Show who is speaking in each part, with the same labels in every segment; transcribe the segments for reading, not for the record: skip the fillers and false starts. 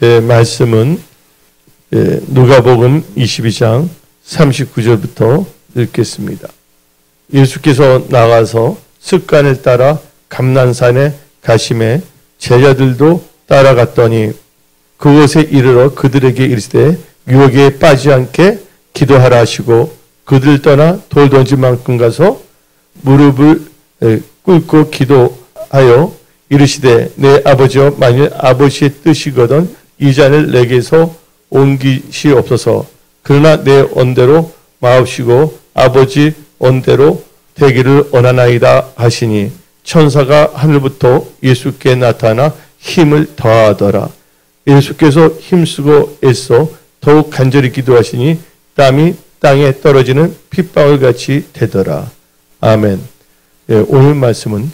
Speaker 1: 말씀은 누가복음 22장 39절부터 읽겠습니다. 예수께서 나가서 습관을 따라 감난산에 가심에 제자들도 따라갔더니 그곳에 이르러 그들에게 이르시되 유혹에 빠지지 않게 기도하라 하시고 그들 떠나 돌 던질 만큼 가서 무릎을 꿇고 기도하여 이르시되 내 아버지여 만일 아버지의 뜻이거든 이 잔을 내게서 옮기시옵소서. 그러나 내 언대로 마옵시고 아버지 언대로 되기를 원하나이다 하시니 천사가 하늘부터 예수께 나타나 힘을 더하더라. 예수께서 힘쓰고 애써 더욱 간절히 기도하시니 땀이 땅에 떨어지는 핏방울같이 되더라. 아멘. 오늘 말씀은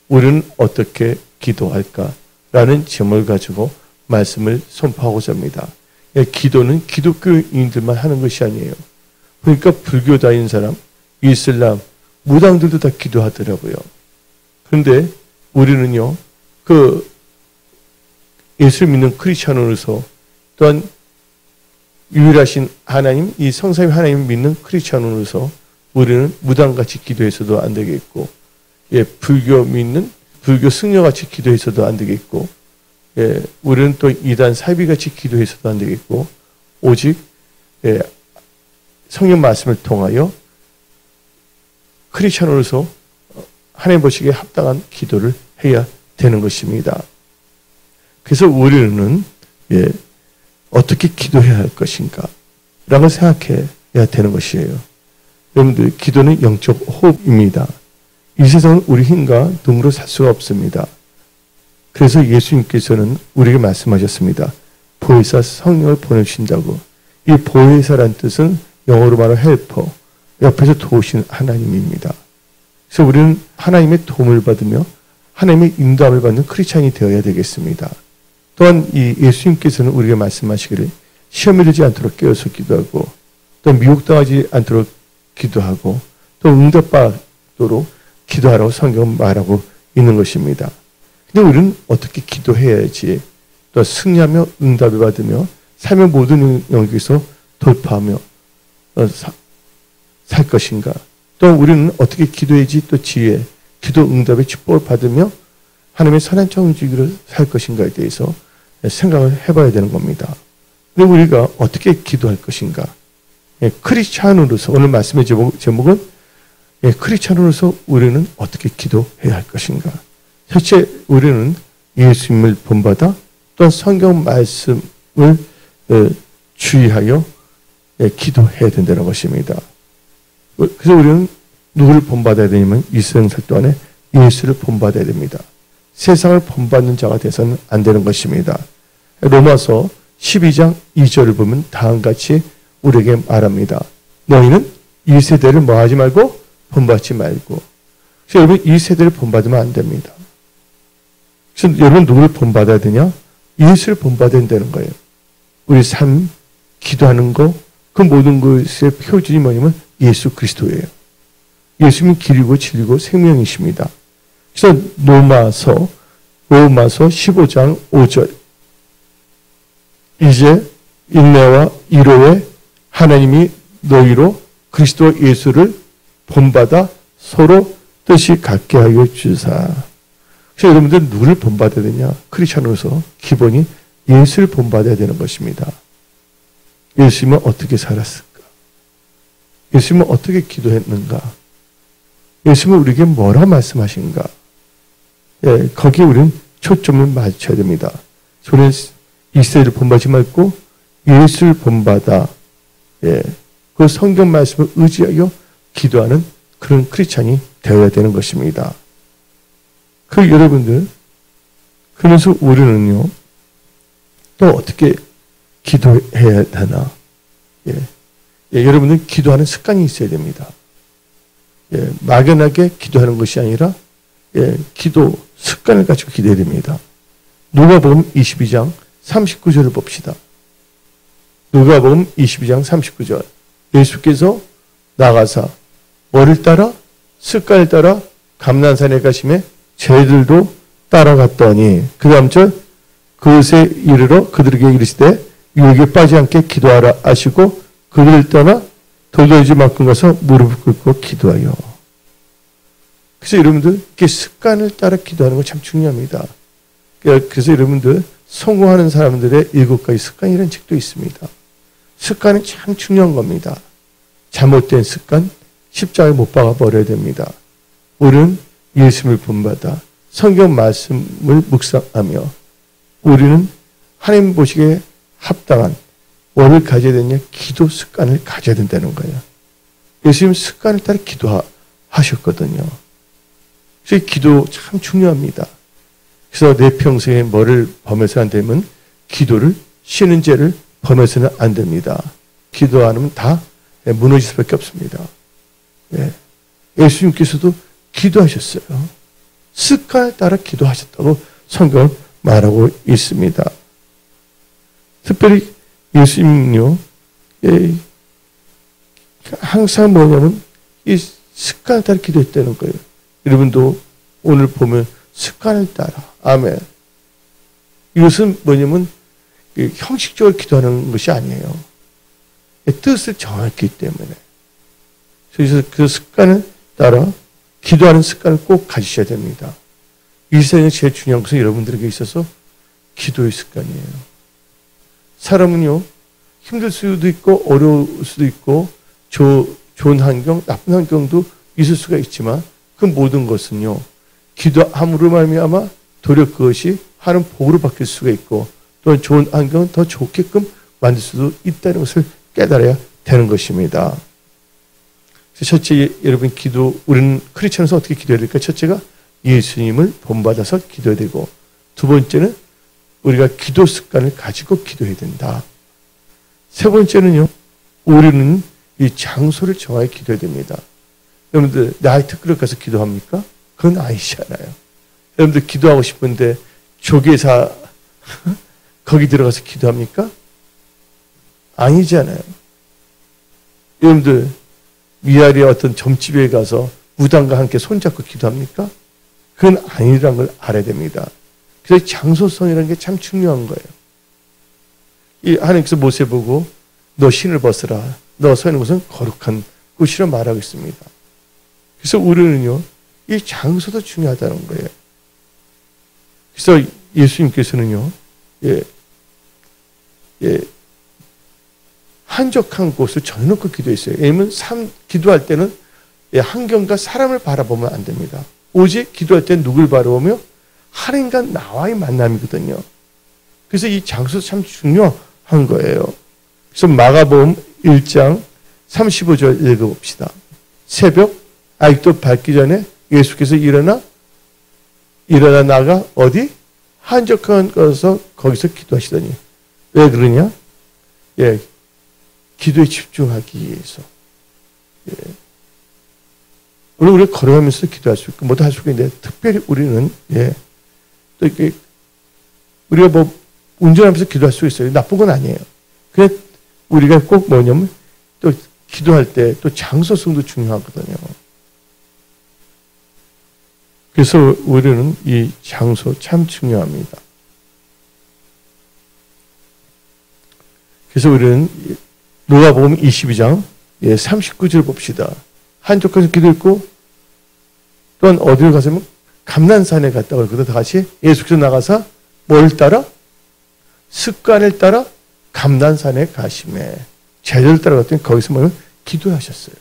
Speaker 1: 우리는 어떻게 기도할까라는 제목을 가지고 말씀을 선포하고자 합니다. 기도는 기독교인들만 하는 것이 아니에요. 그러니까 불교 다니는 사람, 이슬람, 무당들도 다 기도하더라고요. 그런데 우리는요, 예수를 믿는 크리스찬으로서 또한 유일하신 하나님, 이 성삼위 하나님을 믿는 크리스찬으로서 우리는 무당같이 기도해서도 안 되겠고, 불교 믿는 불교 승려같이 기도해서도 안 되겠고, 우리는 또 이단 사비같이 기도해서도 안 되겠고, 오직 성령 말씀을 통하여 크리스찬으로서 하나님 보시기에 합당한 기도를 해야 되는 것입니다. 그래서 우리는 어떻게 기도해야 할 것인가 라고 생각해야 되는 것이에요. 여러분들, 기도는 영적 호흡입니다. 이 세상은 우리 힘과 능으로 살 수가 없습니다. 그래서 예수님께서는 우리에게 말씀하셨습니다. 보혜사 성령을 보내주신다고. 이 보혜사란 뜻은 영어로 말하면 헬퍼, 옆에서 도우시는 하나님입니다. 그래서 우리는 하나님의 도움을 받으며 하나님의 인도함을 받는 크리스찬이 되어야 되겠습니다. 또한 이 예수님께서는 우리에게 말씀하시기를 시험에 들지 않도록 깨어서 기도하고 또 미혹당하지 않도록 기도하고 또 응답받도록 기도하라고 성경은 말하고 있는 것입니다. 근데 우리는 어떻게 기도해야지 또 승리하며 응답을 받으며 삶의 모든 영역에서 돌파하며 살 것인가? 또 우리는 어떻게 기도해야지 또 지혜, 기도 응답의 축복을 받으며 하나님의 선한 청지기를 살 것인가에 대해서 생각을 해봐야 되는 겁니다. 근데 우리가 어떻게 기도할 것인가? 크리스찬으로서 오늘 말씀의 제목은 크리스찬으로서 우리는 어떻게 기도해야 할 것인가? 첫째, 우리는 예수님을 본받아 또한 성경 말씀을 주의하여 기도해야 된다는 것입니다. 그래서 우리는 누구를 본받아야 되냐면 이 세상 살 동안에 예수를 본받아야 됩니다. 세상을 본받는 자가 돼서는 안 되는 것입니다. 로마서 12장 2절을 보면 다음같이 우리에게 말합니다. 너희는 이 세대를 뭐하지 말고 본받지 말고. 그래서 여러분 이 세대를 본받으면 안 됩니다. 그래서 여러분 누구를 본받아야 되냐? 예수를 본받아야 된다는 거예요. 우리 삶, 기도하는 거, 그 모든 것의 표준이 뭐냐면 예수 그리스도예요. 예수님은 길이고 진리고 생명이십니다. 그래서 로마서 15장 5절 이제 인내와 이로에 하나님이 너희로 그리스도 예수를 본받아 서로 뜻이 같게 하여 주사. 그래서 여러분들 누구를 본받아야 되냐? 크리스찬으로서 기본이 예수를 본받아야 되는 것입니다. 예수님은 어떻게 살았을까? 예수님은 어떻게 기도했는가? 예수님은 우리에게 뭐라 말씀하신가? 거기에 우리는 초점을 맞춰야 됩니다. 우리는 이 세대를 본받지 말고 예수를 본받아 그 성경 말씀을 의지하여 기도하는 그런 크리스찬이 되어야 되는 것입니다. 여러분들, 그래서 우리는요, 또 어떻게 기도해야 하나? 여러분들 기도하는 습관이 있어야 됩니다. 막연하게 기도하는 것이 아니라 기도 습관을 가지고 기도해야 됩니다. 누가복음 22장 39절을 봅시다. 누가복음 22장 39절. 예수께서 나가사 뭐를 따라? 습관을 따라 감난산에 가심에 제들도 따라갔더니 그 다음 절 그것에 이르러 그들에게 이르시되 유혹에 빠지지 않게 기도하라 하시고 그들을 떠나 돌돌지만큼 가서 무릎을 꿇고 기도하여. 그래서 여러분들 이렇게 습관을 따라 기도하는 거 참 중요합니다. 그래서 여러분들 성공하는 사람들의 7가지 습관이라는 책도 있습니다. 습관은 참 중요한 겁니다. 잘못된 습관 십자가에 못 박아 버려야 됩니다. 우리는 예수님을 본받아 성경 말씀을 묵상하며 우리는 하나님 보시기에 합당한 뭐를 가져야 되냐? 기도 습관을 가져야 된다는 거예요. 예수님 습관을 따라 기도하셨거든요. 그래서 기도 참 중요합니다. 그래서 내 평생에 뭐를 범해서 안 되면 기도를 쉬는 죄를 범해서는 안 됩니다. 기도 안 하면 다 무너질 수밖에 없습니다. 예. 예수님께서도 기도하셨어요. 습관에 따라 기도하셨다고 성경은 말하고 있습니다. 특별히 예수님은요, 항상 뭐냐면 이 습관에 따라 기도했다는 거예요. 여러분도 오늘 보면 습관을 따라. 아멘. 이것은 뭐냐면 형식적으로 기도하는 것이 아니에요. 뜻을 정했기 때문에. 그래서 그 습관을 따라 기도하는 습관을 꼭 가지셔야 됩니다. 이 세상에 제일 중요한 것은 여러분들에게 있어서 기도의 습관이에요. 사람은요, 힘들 수도 있고, 어려울 수도 있고, 좋은 환경, 나쁜 환경도 있을 수가 있지만, 그 모든 것은요, 기도함으로 말미암아 도리어 그것이 하는 복으로 바뀔 수가 있고, 또 좋은 환경을 더 좋게끔 만들 수도 있다는 것을 깨달아야 되는 것입니다. 첫째, 여러분 우리는 크리스천에서 어떻게 기도해야 될까? 첫째가 예수님을 본받아서 기도해야 되고, 두 번째는 우리가 기도 습관을 가지고 기도해야 된다. 세 번째는요, 우리는 이 장소를 정하여 기도해야 됩니다. 여러분들, 나이트클럽 가서 기도합니까? 그건 아니잖아요. 여러분들 기도하고 싶은데 조계사 거기 들어가서 기도합니까? 아니잖아요. 여러분들 위아래 어떤 점집에 가서 무당과 함께 손잡고 기도합니까? 그건 아니라는 걸 알아야 됩니다. 그래서 장소성이라는 게 참 중요한 거예요. 이 하나님께서 모세 보고 너 신을 벗으라. 너 서 있는 곳은 거룩한 곳이라 말하고 있습니다. 그래서 우리는요, 이 장소도 중요하다는 거예요. 그래서 예수님께서는요, 한적한 곳을 정해놓고 기도했어요. 왜냐하면 기도할 때는 환경과 사람을 바라보면 안 됩니다. 오직 기도할 때는 누굴 바라보며 하나님과 나와의 만남이거든요. 그래서 이 장소도 참 중요한 거예요. 그래서 마가복음 1장 35절 읽어봅시다. 새벽 아직도 밝기 전에 예수께서 일어나 나가 어디? 한적한 곳에서 거기서 기도하시더니. 왜 그러냐? 기도에 집중하기 위해서. 물론 우리가 걸어가면서 기도할 수 있고 뭐도 할 수 있는데 특별히 우리는 또 이렇게 우리가 뭐 운전하면서 기도할 수 있어요. 나쁜 건 아니에요. 그래 우리가 꼭 뭐냐면 또 기도할 때 또 장소성도 중요하거든요. 그래서 우리는 이 장소 참 중요합니다. 그래서 우리는 누가복음 22장 39절 봅시다. 한쪽에서 기도했고 또한 어디를 가서면 감난산에 갔다고 그러거든. 다 같이 예수께서 나가서 뭘 따라? 습관을 따라 감난산에 가심에 제자를 따라갔더니 거기서 뭐냐면 기도하셨어요.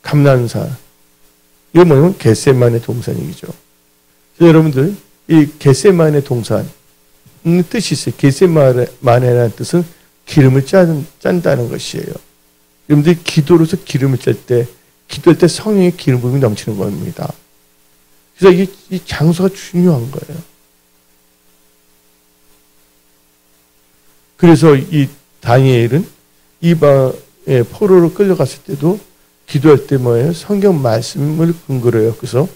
Speaker 1: 감난산. 이거 뭐냐면 겟세마네 동산이죠. 여러분들 이 겟세마네 동산 뜻이 있어요. 겟세마네라는 뜻은 기름을 짠다는 것이에요. 여러분들이 기도로서 기름을 짤 때, 기도할 때 성령의 기름 부음이 넘치는 겁니다. 그래서 이 장소가 중요한 거예요. 그래서 이 다니엘은 이방의 포로로 끌려갔을 때도 기도할 때 뭐예요? 성경 말씀을 근거로 해요. 그래서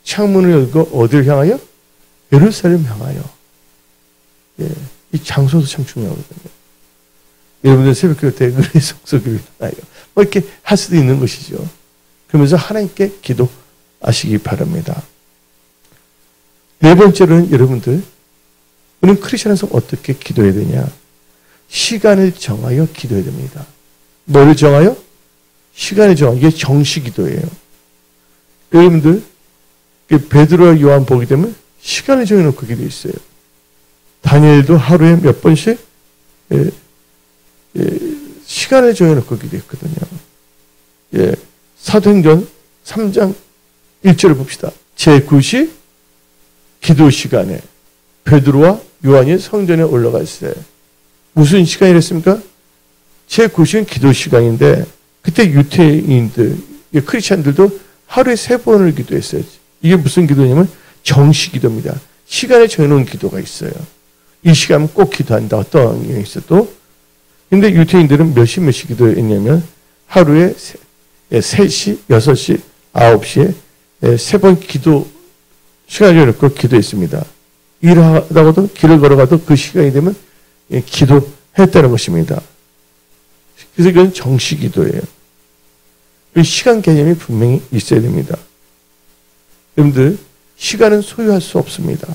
Speaker 1: 창문을 열고 어디를 향하여? 예루살렘 향하여. 이 장소도 참 중요하거든요. 여러분들 새벽기도 때 은혜의 속삭임이 나요. 뭐 이렇게 할 수도 있는 것이죠. 그러면서 하나님께 기도하시기 바랍니다. 네 번째로는 여러분들 우리는 크리스천에서 어떻게 기도해야 되냐? 시간을 정하여 기도해야 됩니다. 뭐를 정하여? 시간을 정하여. 이게 정시 기도예요. 여러분들 베드로와 요한 보게 되면 시간을 정해놓고 기도해 있어요. 다니엘도 하루에 몇 번씩 시간을 정해놓고 기도했거든요. 사도행전 3장 1절을 봅시다. 제9시 기도 시간에 베드로와 요한이 성전에 올라가 있어요. 무슨 시간이랬습니까? 제9시는 기도 시간인데 그때 유대인들, 크리스찬들도 하루에 3번을 기도했어요. 이게 무슨 기도냐면 정시 기도입니다. 시간을 정해놓은 기도가 있어요. 이 시간은 꼭 기도한다. 어떤 경우에 있어도. 근데 유대인들은 몇 시 기도했냐면 하루에 3시, 6시, 9시에 3번 기도 시간을 놓고 기도했습니다. 일하다가도 길을 걸어가도 그 시간이 되면 기도했다는 것입니다. 그래서 이건 정시 기도예요. 시간 개념이 분명히 있어야 됩니다. 여러분들 시간은 소유할 수 없습니다.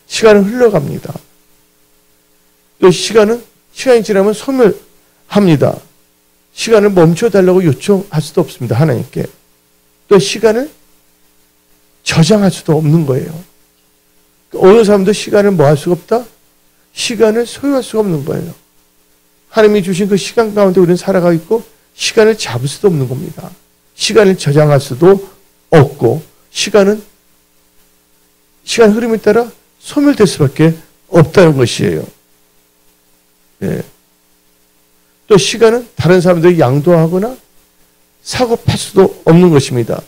Speaker 1: 시간은 흘러갑니다. 또 시간이 지나면 소멸합니다. 시간을 멈춰달라고 요청할 수도 없습니다. 하나님께. 또 시간을 저장할 수도 없는 거예요. 어느 사람도 시간을 뭐 할 수가 없다? 시간을 소유할 수가 없는 거예요. 하나님이 주신 그 시간 가운데 우리는 살아가고 있고 시간을 잡을 수도 없는 겁니다. 시간을 저장할 수도 없고 시간 흐름에 따라 소멸될 수밖에 없다는 것이에요. 또 시간은 다른 사람들이 양도하거나 사고 팔 수도 없는 것입니다.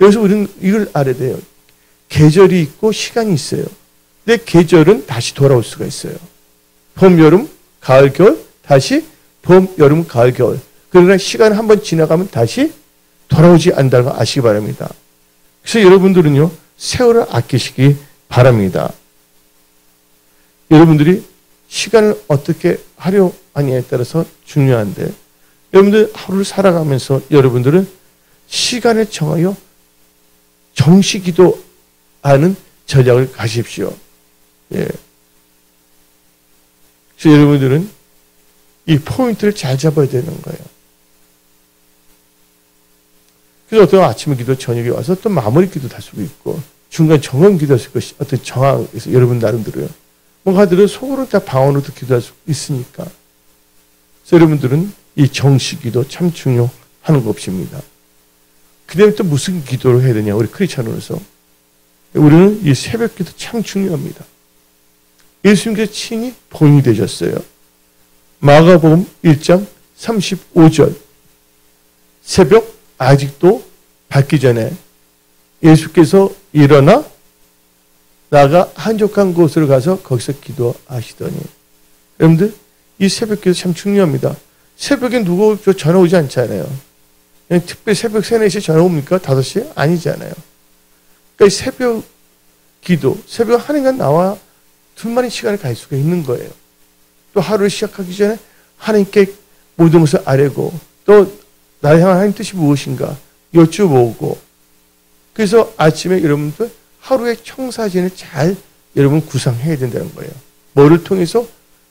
Speaker 1: 여기서 우리는 이걸 알아야 돼요. 계절이 있고 시간이 있어요. 근데 계절은 다시 돌아올 수가 있어요. 봄, 여름, 가을, 겨울, 다시 봄, 여름, 가을, 겨울. 그러나 시간이 한번 지나가면 다시 돌아오지 않는다는 거 아시기 바랍니다. 그래서 여러분들은요, 세월을 아끼시기 바랍니다. 여러분들이 시간을 어떻게 활용하냐에 따라서 중요한데, 여러분들 하루를 살아가면서 여러분들은 시간을 정하여 정시 기도하는 전략을 가십시오. 그래서 여러분들은 이 포인트를 잘 잡아야 되는 거예요. 그래서 어떤 아침 기도, 저녁에 와서 또 마무리 기도도 할 수도 있고, 중간 정원 기도할 수 있고, 어떤 정황에서 여러분 나름대로요. 뭔가 들은 속으로 다 방언으로도 기도할 수 있으니까. 그래서 여러분들은 이 정시 기도 참 중요한 것입니다. 그 다음에 또 무슨 기도를 해야 되냐, 우리 크리스찬으로서. 우리는 이 새벽 기도 참 중요합니다. 예수님께서 친히 본인이 되셨어요. 마가복음 1장 35절. 새벽 아직도 밝기 전에 예수께서 일어나 나가 한적한 곳으로 가서 거기서 기도하시더니. 여러분들 이 새벽 기도 참 중요합니다. 새벽에 누구 전화 오지 않잖아요. 그냥 특별히 새벽 3, 4시에 전화 옵니까? 5시에? 아니잖아요. 그러니까 새벽 기도, 새벽 하나님과 나와 둘만의 시간을 가질 수가 있는 거예요. 또 하루를 시작하기 전에 하나님께 모든 것을 아뢰고 또 나를 향한 하나님 뜻이 무엇인가 여쭤보고, 그래서 아침에 여러분들 하루의 청사진을 잘 여러분 구상해야 된다는 거예요. 뭐를 통해서?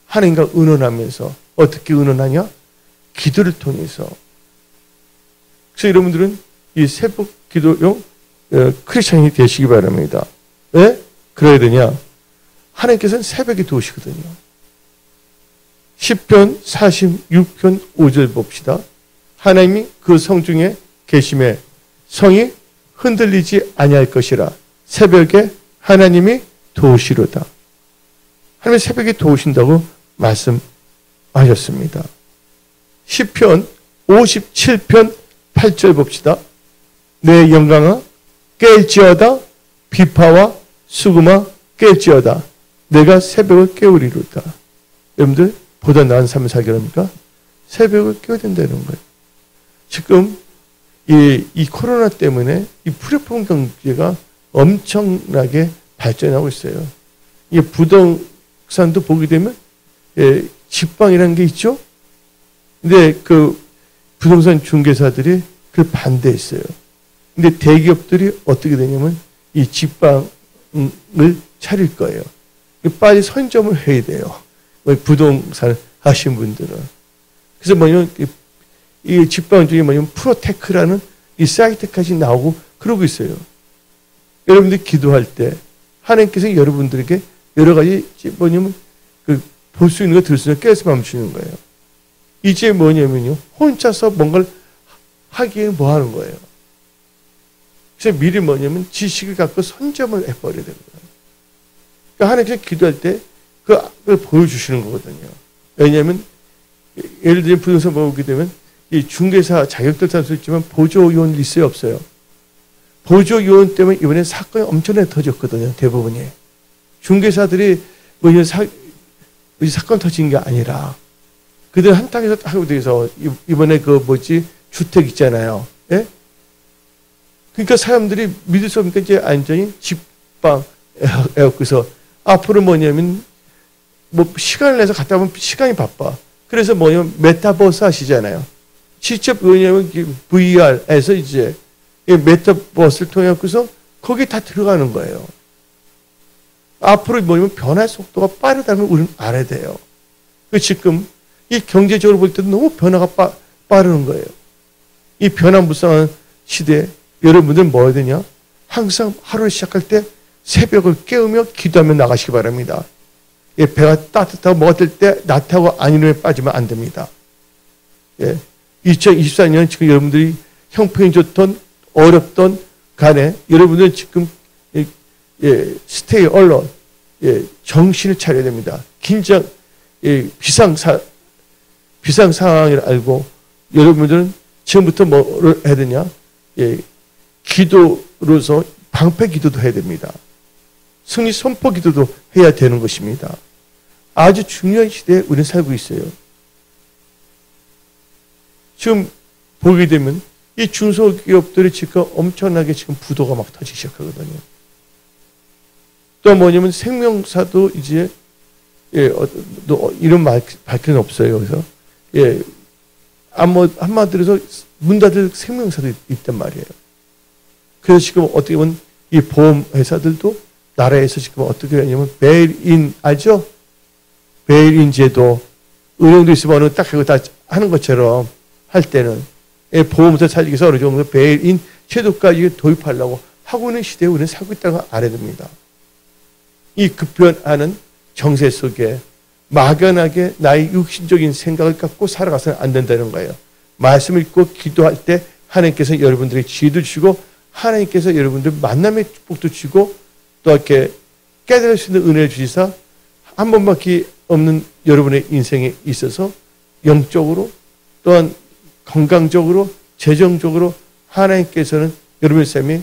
Speaker 1: 하나님과 의논하면서. 어떻게 의논하냐? 기도를 통해서. 그래서 여러분들은 이 새벽 기도용 크리스찬이 되시기 바랍니다. 왜 그래야 되냐? 하나님께서는 새벽에 도우시거든요. 시편 46편 5절 봅시다. 하나님이 그 성중에 계심에 성이 흔들리지 아니할 것이라. 새벽에 하나님이 도우시로다. 하나님이 새벽에 도우신다고 말씀하셨습니다. 시편 57편 8절 봅시다. 내 영광아 깰지어다. 비파와 수금아 깰지어다. 내가 새벽을 깨우리로다. 여러분들 보다 나은 삶을 살게 합니까? 새벽을 깨워야 된다는 거예요. 지금 이 코로나 때문에 이 플랫폼 경제가 엄청나게 발전하고 있어요. 이 부동산도 보게 되면 집방이라는 게 있죠. 근데 그 부동산 중개사들이 그걸 반대했어요. 근데 대기업들이 어떻게 되냐면 이 집방을 차릴 거예요. 빨리 선점을 해야 돼요. 부동산 하신 분들은. 그래서 뭐냐면 이 직방 중에 뭐냐면 프로테크라는 이 사이트까지 나오고 그러고 있어요. 여러분들이 기도할 때 하나님께서 여러분들에게 여러 가지 뭐냐면 볼 수 있는 거 들을 수 있는 거 깨서 멈추는 거예요. 이제 뭐냐면요. 혼자서 뭔가를 하기에 뭐 하는 거예요. 그래서 미리 뭐냐면 지식을 갖고 선점을 해버려야 되는 거예요. 그러니까 하나님께서 기도할 때 그걸 보여주시는 거거든요. 왜냐하면 예를 들면 부동산 보게 되면 이 중개사 자격들 탈 수 있지만 보조요원 있어요 없어요? 보조요원 때문에 이번에 사건이 엄청나게 터졌거든요. 대부분이. 중개사들이 이 사건 터진 게 아니라 그들 한탕에서 하고 돼서 이번에 주택 있잖아요. 예? 그러니까 사람들이 믿을 수 없으니까 이제 완전히 집방 에어컨에서 앞으로 뭐냐면 시간을 내서 갔다 오면 시간이 바빠. 그래서 뭐냐면 메타버스 하시잖아요. 직접 뭐냐면 VR에서 이제 메타버스를 통해 서 거기 다 들어가는 거예요. 앞으로 뭐냐면 변화 속도가 빠르다는 걸 우리는 알아야 돼요. 지금 이 경제적으로 볼 때도 너무 변화가 빠르는 거예요. 이 변화무쌍한 시대에 여러분들은 뭐 해야 되냐? 항상 하루를 시작할 때 새벽을 깨우며 기도하며 나가시기 바랍니다. 배가 따뜻하고 뭐가 될 때 나태하고 안일함에 빠지면 안 됩니다. 2024년 지금 여러분들이 형편이 좋던 어렵던 간에 여러분들은 지금 스테이 언론 정신을 차려야 됩니다. 긴장 비상 상황을 알고 여러분들은 지금부터 뭐를 해야 되냐? 기도로서 방패 기도도 해야 됩니다. 승리 선포 기도도 해야 되는 것입니다. 아주 중요한 시대에 우리는 살고 있어요. 지금 보게 되면 이 중소기업들이 지금 엄청나게 지금 부도가 막 터지기 시작하거든요. 또 뭐냐면 생명사도 이제 이런 밝히는 없어요. 그래서 한마디로 해서 문 닫을 생명사도 있단 말이에요. 그래서 지금 어떻게 보면 이 보험회사들도 나라에서 지금 어떻게 하냐면 베일인 알죠? 베일인 제도 은행도 있으면 딱 그거 다 하는 것처럼 할 때는 보험사 살리기 위해서 어느 정도 베일인 제도까지 도입하려고 하고 있는 시대에 우리는 살고 있다는 걸 알아야 됩니다. 이 급변하는 정세 속에 막연하게 나의 육신적인 생각을 갖고 살아가서는 안 된다는 거예요. 말씀을 읽고 기도할 때 하나님께서 여러분들에게 지혜도 주시고 하나님께서 여러분들 만남의 축복도 주시고 또 이렇게 깨달을 수 있는 은혜를 주시사 한 번밖에 없는 여러분의 인생에 있어서 영적으로 또한 건강적으로 재정적으로 하나님께서는 여러분의 삶이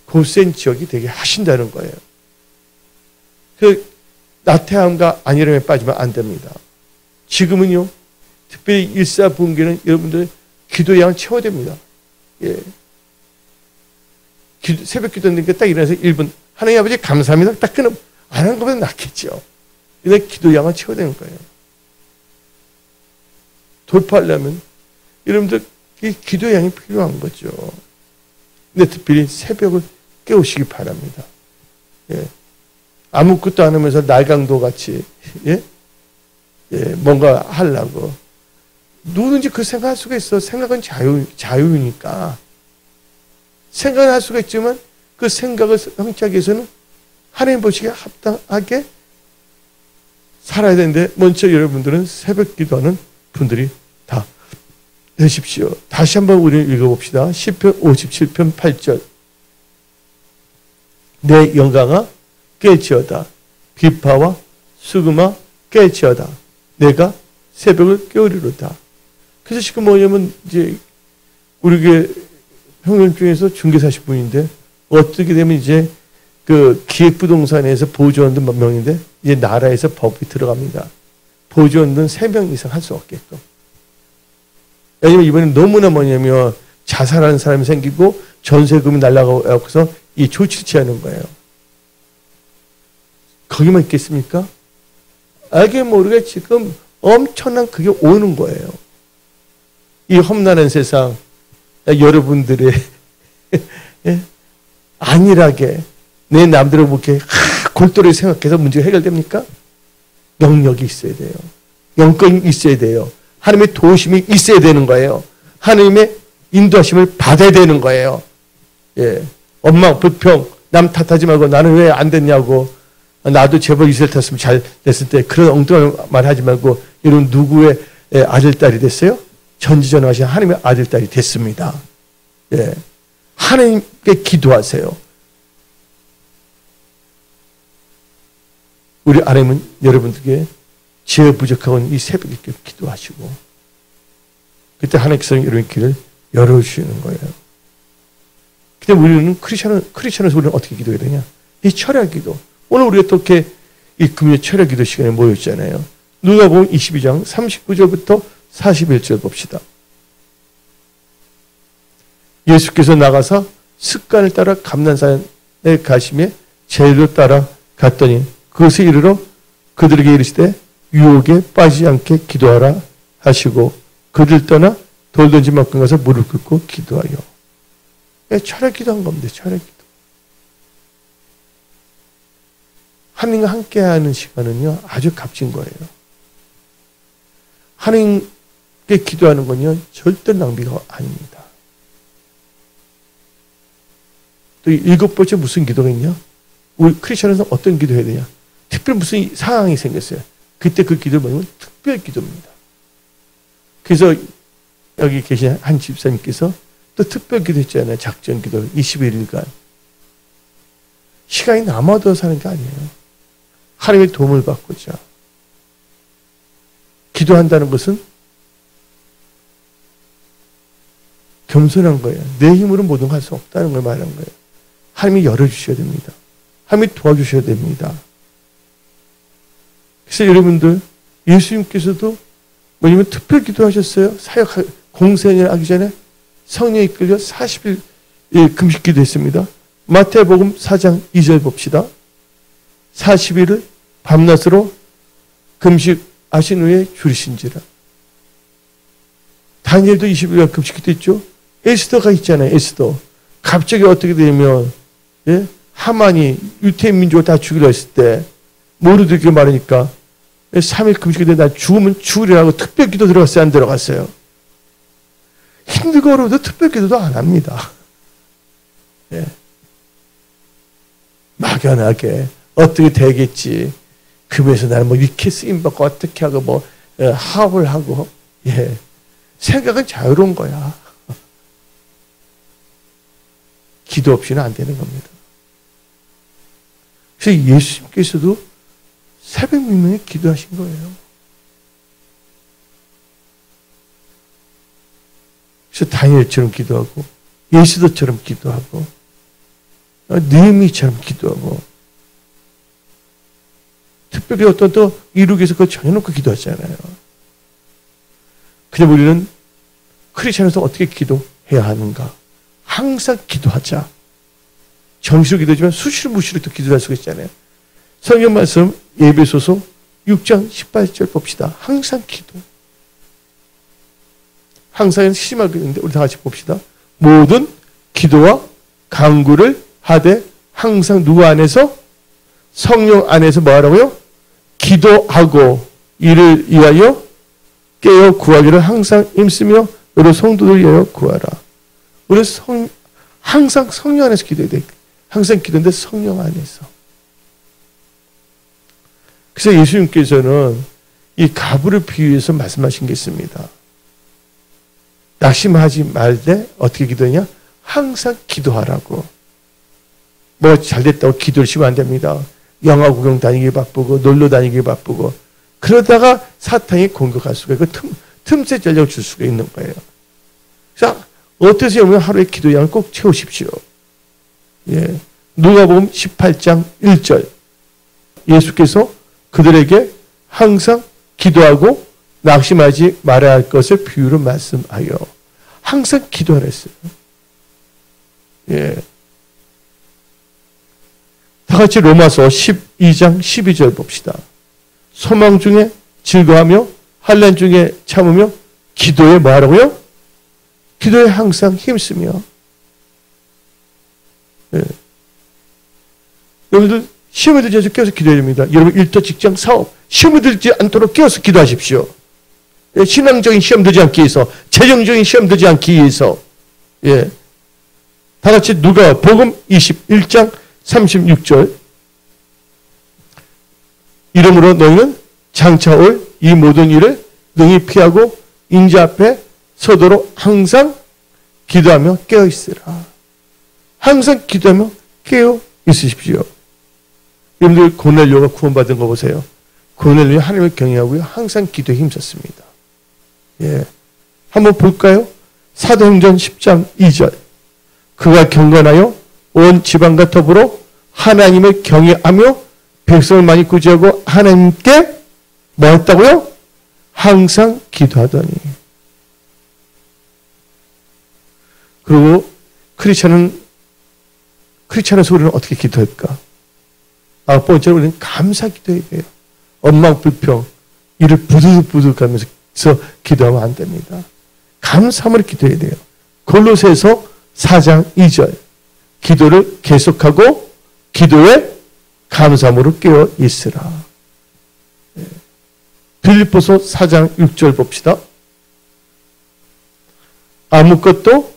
Speaker 1: 곧센 지역이 되게 하신다는 거예요. 그 나태함과 안일함에 빠지면 안 됩니다. 지금은요, 특별히 일사분기는 여러분들 기도 양 채워야 됩니다. 새벽 기도하니까 딱 일어나서 1분 하나님 아버지 감사합니다. 딱 끊어 안 하는 것보다 낫겠죠. 근데 기도 양을 채워야 되는 거예요. 돌파하려면 여러분들 이 기도 양이 필요한 거죠. 근데 특별히 새벽을 깨우시기 바랍니다. 아무것도 안 하면서 날강도 같이 뭔가 하려고 누구든지 그 생각할 수가 있어. 생각은 자유니까 생각은 할 수가 있지만 그 생각을 성취하기 위해서는 하나님 보시기에 합당하게 살아야 되는데 먼저 여러분들은 새벽 기도하는 분들이 다 되십시오. 다시 한번 우리 읽어봅시다. 시편 57편 8절 내 영광아 깨지어다. 비파와 수금아 깨지어다. 내가 새벽을 깨우리로다. 그래서 지금 뭐냐면 이제 우리 교회 형님 중에서 중개사실 분인데 어떻게 되면 이제 그 기획부동산에서 보조원들 몇 명인데 이제 나라에서 법이 들어갑니다. 보조원들은 3명 이상 할 수 없게끔. 왜냐면 이번에 너무나 뭐냐면 자살하는 사람이 생기고 전세금이 날아가고 해서 이 조치를 취하는 거예요. 거기만 있겠습니까? 알게 모르게 지금 엄청난 그게 오는 거예요. 이 험난한 세상 여러분들의 안일하게 내 남들을 보게 골똘히 생각해서 문제가 해결됩니까? 영역이 있어야 돼요. 영권이 있어야 돼요. 하나님의 도우심이 있어야 되는 거예요. 하나님의 인도하심을 받아야 되는 거예요. 예. 원망, 불평, 남 탓하지 말고 나는 왜 안 됐냐고, 나도 제발 이스라엘 탔으면 잘 됐을 때 그런 엉뚱한 말 하지 말고, 이런 누구의 아들, 딸이 됐어요? 전지전능하신 하나님의 아들, 딸이 됐습니다. 예. 하나님께 기도하세요. 우리 하나님은 여러분들에게 죄 부족하고 이 새벽에 기도하시고, 그때 하나님께서 여러분의 길을 열어주시는 거예요. 근데 우리는 크리스천에서 우리는 어떻게 기도해야 되냐? 이 철야 기도. 오늘 우리가 어떻게 이 금요 철야 기도 시간에 모였잖아요. 누가복음 22장 39절부터 41절 봅시다. 예수께서 나가서 습관을 따라 감난산에 가시며 제자도 따라 갔더니 그것을 이르러 그들에게 이르시되 유혹에 빠지지 않게 기도하라 하시고 그들 떠나 돌 던진 만큼 가서 무릎 꿇고 기도하여. 철야 기도한 겁니다. 철야 기도. 하나님과 함께하는 시간은요 아주 값진 거예요. 하나님께 기도하는 건요 절대 낭비가 아닙니다. 또 7번째 무슨 기도가 있냐? 우리 크리스천에서 어떤 기도해야 되냐? 특별히 무슨 상황이 생겼어요. 그때 그 기도를 뭐냐면 특별 기도입니다. 그래서 여기 계신 한 집사님께서 또 특별 기도 했잖아요. 작전 기도 21일간. 시간이 남아도 사는 게 아니에요. 하나님의 도움을 받고자. 기도한다는 것은 겸손한 거예요. 내 힘으로 모든 걸 할 수 없다는 걸 말하는 거예요. 하나님이 열어주셔야 됩니다. 하나님이 도와주셔야 됩니다. 그래서 여러분들 예수님께서도 뭐냐면 특별 기도하셨어요. 사역 공생을 하기 전에 성령이 이끌려 40일 금식 기도했습니다. 마태복음 4장 2절 봅시다. 40일을 밤낮으로 금식하신 후에 줄이신지라. 다니엘도 20일간 금식 기도했죠. 에스더가 있잖아요. 에스더. 갑자기 어떻게 되면 예? 하만이 유태인 민족을 다 죽이려 했을 때 모르드게 말하니까 3일 금식인데 나 죽으면 죽으리라고 특별 기도 들어갔어요? 안 들어갔어요? 힘들고 어려워도 특별 기도도 안 합니다. 예. 막연하게 어떻게 되겠지. 금에서 나는 뭐 이렇게 쓰임받고 어떻게 하고 뭐 하업을 하고 예. 생각은 자유로운 거야. 기도 없이는 안 되는 겁니다. 그래서 예수님께서도 새벽 미명에 기도하신 거예요. 그래서 다니엘처럼 기도하고 예수도처럼 기도하고 느헤미야처럼 기도하고 특별히 어떤 또 이루기 위해서 그걸 정해놓고 기도하잖아요. 그냥 우리는 크리스천에서 어떻게 기도해야 하는가? 항상 기도하자. 정시로 기도하지만 수시로 무시로 또 기도할 수가 있잖아요. 성경 말씀 에베소서 6장 18절 봅시다. 항상 기도. 항상 심하게 있는데 우리 다 같이 봅시다. 모든 기도와 간구를 하되 항상 누구 안에서? 성령 안에서 뭐 하라고요? 기도하고 이를 위하여 깨어 구하기를 항상 힘쓰며 여러 성도들 위하여 구하라. 우리 항상 성령 안에서 기도해야 돼. 항상 기도인데 성령 안에서. 그래서 예수님께서는 이 가부를 비유해서 말씀하신 게 있습니다. 낙심하지 말되 어떻게 기도하냐? 항상 기도하라고. 뭐 잘됐다고 기도를 쉬면 안 됩니다. 영화 구경 다니기 바쁘고 놀러 다니기 바쁘고 그러다가 사탄이 공격할 수가 있고 틈새 전략을 줄 수가 있는 거예요. 자, 어떠세요? 하루에 기도량을 꼭 채우십시오. 예. 누가복음 18장 1절. 예수께서 그들에게 항상 기도하고 낙심하지 말아야 할 것을 비유로 말씀하여 항상 기도하라 했어요. 예. 다 같이 로마서 12장 12절 봅시다. 소망 중에 즐거워하며 환난 중에 참으며 기도에 뭐 하라고요? 기도에 항상 힘쓰며. 예. 여러분들 시험에 들지 않도록 깨어서 기도해야 됩니다. 여러분 일터, 직장, 사업 시험에 들지 않도록 깨어서 기도하십시오. 예, 신앙적인 시험 들지 않기 위해서, 재정적인 시험 들지 않기 위해서. 예, 다 같이 누가복음 21장 36절. 이러므로 너희는 장차 올 이 모든 일을 능히 피하고 인자 앞에 서도록 항상 기도하며 깨어 있으라. 항상 기도하며 깨어 있으십시오. 여러분들 고넬료가 구원받은 거 보세요. 고넬료 하나님을 경외하고요. 항상 기도에 힘썼습니다. 예, 한번 볼까요? 사도행전 10장 2절. 그가 경건하여 온 지방과 더불어 하나님을 경외하며 백성을 많이 구제하고 하나님께 뭐 했다고요? 항상 기도하더니. 그리고 크리스찬에서 우리는 어떻게 기도할까? 아홉 번째로 우리는 감사 기도해야 돼요. 원망 불평, 이를 부득부득 하면서 기도하면 안 됩니다. 감사함으로 기도해야 돼요. 골로새서 4장 2절. 기도를 계속하고 기도에 감사함으로 깨어 있으라. 빌립보서 4장 6절 봅시다. 아무것도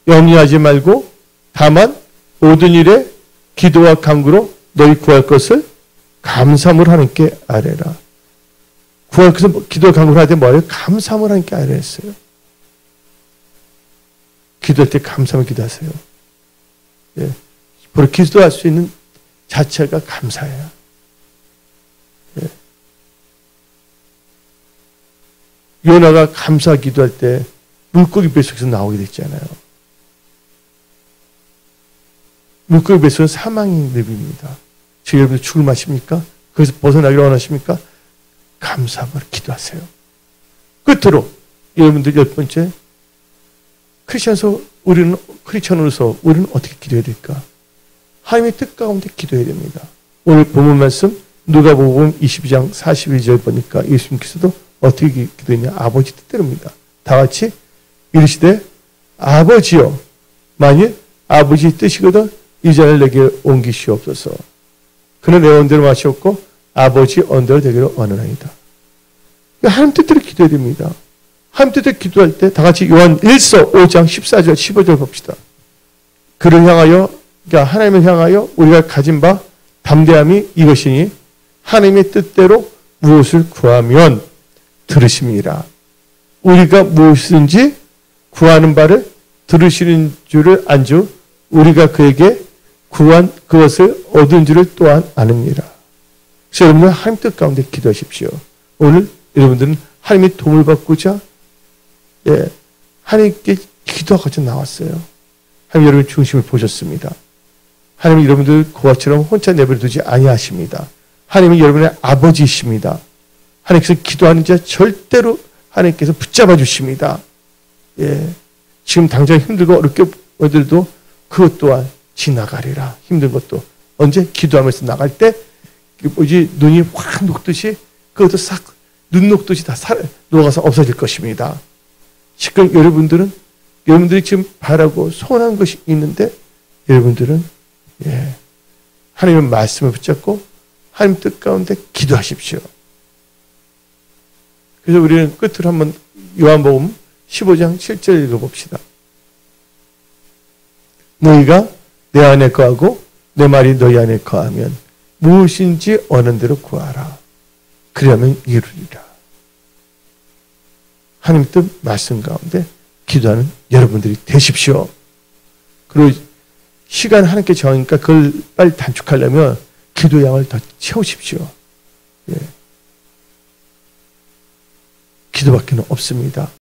Speaker 1: 염려하지 말고 다만 모든 일에 기도와 간구로 너희 구할 것을 감사함으로 하나님께 아뢰라. 구할 것을 기도와 간구를 하되 뭐예요? 감사함으로 하나님께 아뢰했어요. 기도할 때 감사함을 기도하세요. 예. 바로 기도할 수 있는 자체가 감사예요. 예. 요나가 감사 기도할 때 물고기 뱃속에서 나오게 됐잖아요. 물고기 뱃속은 사망의 늪입니다. 지금 여러분들 죽을 맛입니까? 거기서 벗어나기를 원하십니까? 감사함으로 기도하세요. 끝으로 여러분들 10번째, 크리스천으로서 우리는 어떻게 기도해야 될까? 하나님의 뜻 가운데 기도해야 됩니다. 오늘 본문 말씀 누가복음 22장 42절 보니까 예수님께서도 어떻게 기도했냐? 아버지 뜻대로입니다. 다 같이 이르시되 아버지여, 만일 아버지 뜻이거든 이 잔을 내게 옮기시옵소서. 그는 내 원대로 마시옵고 아버지 언대로 되기를 원하나이다. 하나님 뜻대로 기도해야 됩니다. 하나님 뜻대로 기도할 때 다 같이 요한 1서 5장 14절 15절 봅시다. 그를 향하여, 그러니까 하나님을 향하여 우리가 가진 바 담대함이 이것이니 하나님의 뜻대로 무엇을 구하면 들으심이라. 우리가 무엇이든지 구하는 바를 들으시는 줄을 안주 우리가 그에게 구한 그것을 얻은 줄을 또한 아느니라. 그래서 여러분은 하나님 뜻 가운데 기도하십시오. 오늘 여러분들은 하나님의 도움을 받고자 하나님께 기도하고자 나왔어요. 하나님 여러분의 중심을 보셨습니다. 하나님 여러분들 고아처럼 혼자 내버려두지 아니하십니다. 하나님은 여러분의 아버지이십니다. 하나님께서 기도하는 자 절대로 하나님께서 붙잡아 주십니다. 예, 지금 당장 힘들고 어렵게 보여도 그것 또한 지나가리라. 힘든 것도 언제 기도하면서 나갈 때 뭐지 눈이 확 녹듯이 그것도 싹 눈 녹듯이 다 녹아서 없어질 것입니다. 지금 여러분들이 지금 바라고 소원한 것이 있는데 여러분들은 하나님의 말씀을 붙잡고 하나님 뜻 가운데 기도하십시오. 그래서 우리는 끝으로 한번 요한복음 15장 7절 읽어봅시다. 너희가 내 안에 거하고 내 말이 너희 안에 거하면 무엇인지 원하는 대로 구하라. 그러면 이루리라. 하나님 뜻 말씀 가운데 기도하는 여러분들이 되십시오. 그리고 시간 하나님께 정하니까 그걸 빨리 단축하려면 기도 양을 더 채우십시오. 예. 기도밖에는 없습니다.